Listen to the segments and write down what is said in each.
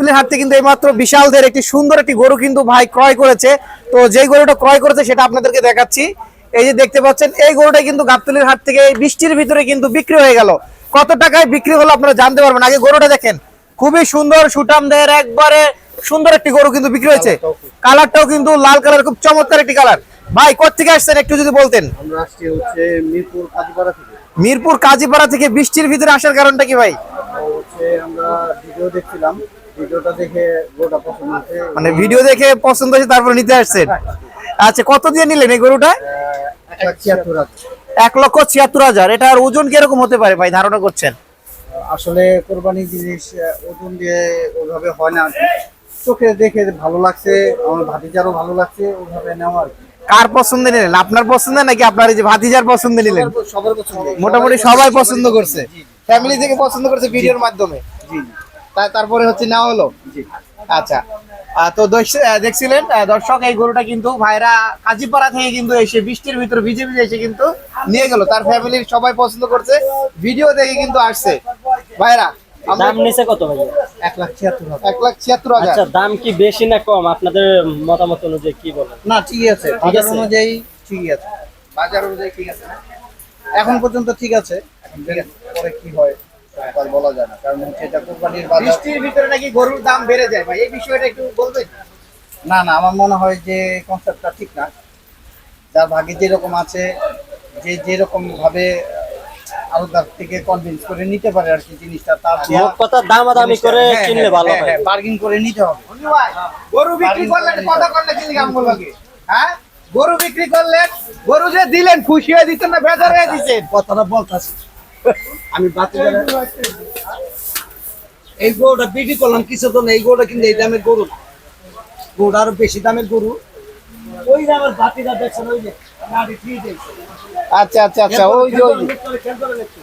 গাবতলীর হাট থেকে কিন্তু এইমাত্র বিশালদের একটি সুন্দর একটি গরু কিন্তু ভাই ক্রয় করেছে। তো যেই গরুটা ক্রয় করেছে সেটা আপনাদেরকে দেখাচ্ছি। এই যে দেখতে পাচ্ছেন এই গরুটা কিন্তু গাবতলীর হাট থেকে এই বৃষ্টির ভিতরে কিন্তু বিক্রি হয়ে গেল। কত টাকায় বিক্রি হলো আপনারা জানতে পারবেন। আগে গরুটা দেখেন, খুবই সুন্দর সুঠামদের একবারে সুন্দর একটি গরু কিন্তু বিক্রি হয়েছে। কালারটাও কিন্তু লাল কালার, খুব চমৎকার একটি কালার। ভাই কোথা থেকে আসছেন একটু যদি বলতেন। আমরা আসছি হচ্ছে মিরপুর কাজীপাড়া থেকে। মিরপুর কাজীপাড়া থেকে বৃষ্টির ভিতরে আসার কারণটা কি ভাই? হচ্ছে আমরা ভিডিও দেখছিলাম, ভিডিওটা দেখে গরুটা পছন্দ হয়েছে। মানে ভিডিও দেখে পছন্দ হয়েছে তারপর নিতে আসছেন। আচ্ছা, কত দিয়ে নিলেন এই গরুটা? 1,76,000। 1,76,000। এটার ওজন কিরকম হতে পারে ভাই ধারণা করছেন? আসলে কোরবানি জিনিস ওজন দিয়ে ওইভাবে হয় না আর কি। চোখে দেখে ভালো লাগছে, আমার ভাতিজারও ভালো লাগছে, ওইভাবে নেওয়া আর কি। কার পছন্দে নিলেন? আপনার পছন্দে নাকি আপনার এই যে ভাতিজার পছন্দে নিলেন? সবার পছন্দ, মোটামুটি সবাই পছন্দ করছে, ফ্যামিলি থেকে পছন্দ করছে ভিডিওর মাধ্যমে। জি তারপরে হচ্ছে নেওয়া হলো। জি। আচ্ছা, তো দেখছিলেন দর্শক, এই গরুটা কিন্তু ভাইরা কাজীপাড়া থেকে কিন্তু এসে বৃষ্টির ভিতরে ভিজে ভিজে এসে কিন্তু নিয়ে গেল। তার ফ্যামিলির সবাই পছন্দ করছে, ভিডিও দেখে কিন্তু আসছে ভাইরা। দাম নিচে কত ভাই? 1,76,000। 1,76,000। আচ্ছা, দাম কি বেশি না কম আপনাদের মতামত অনুযায়ী কি বলেন? না ঠিকই আছে, বাজার আছে? অনুযায়ী ঠিকই আছে। বাজার অনুযায়ী ঠিক আছে না? এখন পর্যন্ত ঠিক আছে, এখন পরে কি হয় তার বলা যায় না, কারণ হচ্ছে এটা কোরবানির বাজার। বৃষ্টির ভিতরে নাকি গরুর দাম বেড়ে যায় ভাই, এই বিষয়টা একটু বলবেন? না না, আমার মনে হয় যে কনসেপ্টটা ঠিক না। যার ভাগে যেরকম আছে, যে যেরকম ভাবে আরো তার থেকে কনভিন্স করে নিতে পারে আর কি জিনিসটা, তার মোট কথা দামাদামি করে কিনলে ভালো হয়। বার্গিং করে নিতে হবে। বন্ধু ভাই, গরু বিক্রি করলেন কত করলে কিনলে কেমন লাগে? হ্যাঁ, গরু বিক্রি করলেন, গরু যে দিলেন খুশি হয়ে দিচ্ছেন না বেজার হয়ে দিচ্ছেন? কথাটা বলতাছি আমি এই গরুটা বিক্রি করলাম কিছু তো না, এই গরুটা কিন্তু এই দামের গরু না, গরুটা আরো বেশি দামের গরু। ওই যে আমার বাতিটা দেখছেন, ওই যে আচ্ছা আচ্ছা আচ্ছা, ওই যে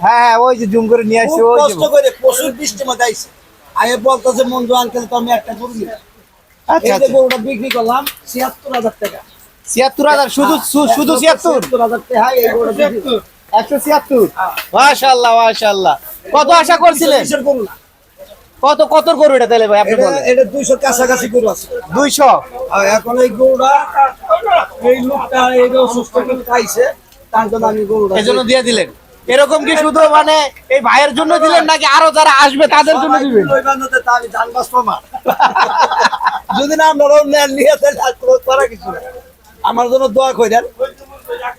হ্যাঁ, ওই যে জুম করে নিয়ে আসছে, ওই যে কষ্ট করে প্রচুর বৃষ্টি মধ্যে আইছে, আগে বলতেছে মঞ্জু আঙ্কেল তো আমি একটা গরু নিই। আচ্ছা এই যে গরুটা বিক্রি করলাম 76,000 টাকা। 76,000 শুধু শুধু 76,000 টাকা। হ্যাঁ, এই গরুটা 176। মাশাআল্লাহ মাশাআল্লাহ। কত আশা করছিলেন? কিসের গরু না, কত গরু এটা তাহলে ভাই আপনি বলেন? এটা 200 কাছাকাছি গরু আছে। 200। আর এখন এই গরুটা এই লোকটা এই অসুস্থ করে খাইছে, তার জন্য আমি গরুটা এজন্য দিয়ে দিলেন। এরকম কি শুধু মানে এই ভাইয়ের জন্য দিলেন নাকি আরো যারা আসবে তাদের জন্য দিবেন? ওই বান্ধবদের তা আমি জানবাস প্রমাণ। যদি না আপনারাও নেন নিয়ে তাহলে আর কোনো করা কিছু না। আমার জন্য দোয়া করেন।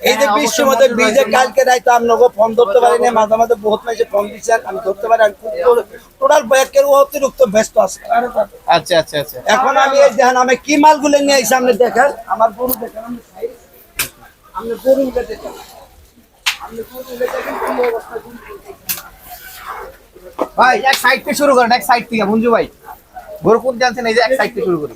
এই যে বৃষ্টির মধ্যে ভিজে কালকে রাইতে আপনাকে ফোন ধরতে পারি না, মাঝে মাঝে বহুত মাঝে ফোন দিচ্ছেন, আমি ধরতে পারি, আমি টোটাল ব্যাগের অতিরিক্ত ব্যস্ত আছে। আচ্ছা আচ্ছা আচ্ছা। এখন আমি এই দেখেন আমি কি মালগুলো নিয়ে এসে আপনি দেখেন, আমার গরু দেখেন, আপনি গরু দেখেন, আপনি গরু দেখেন কি অবস্থা। ভাই এক সাইড থেকে শুরু করেন, এক সাইড থেকে মঞ্জু ভাই। গরু কোন জানছেন, এই যে এক সাইড থেকে শুরু করি।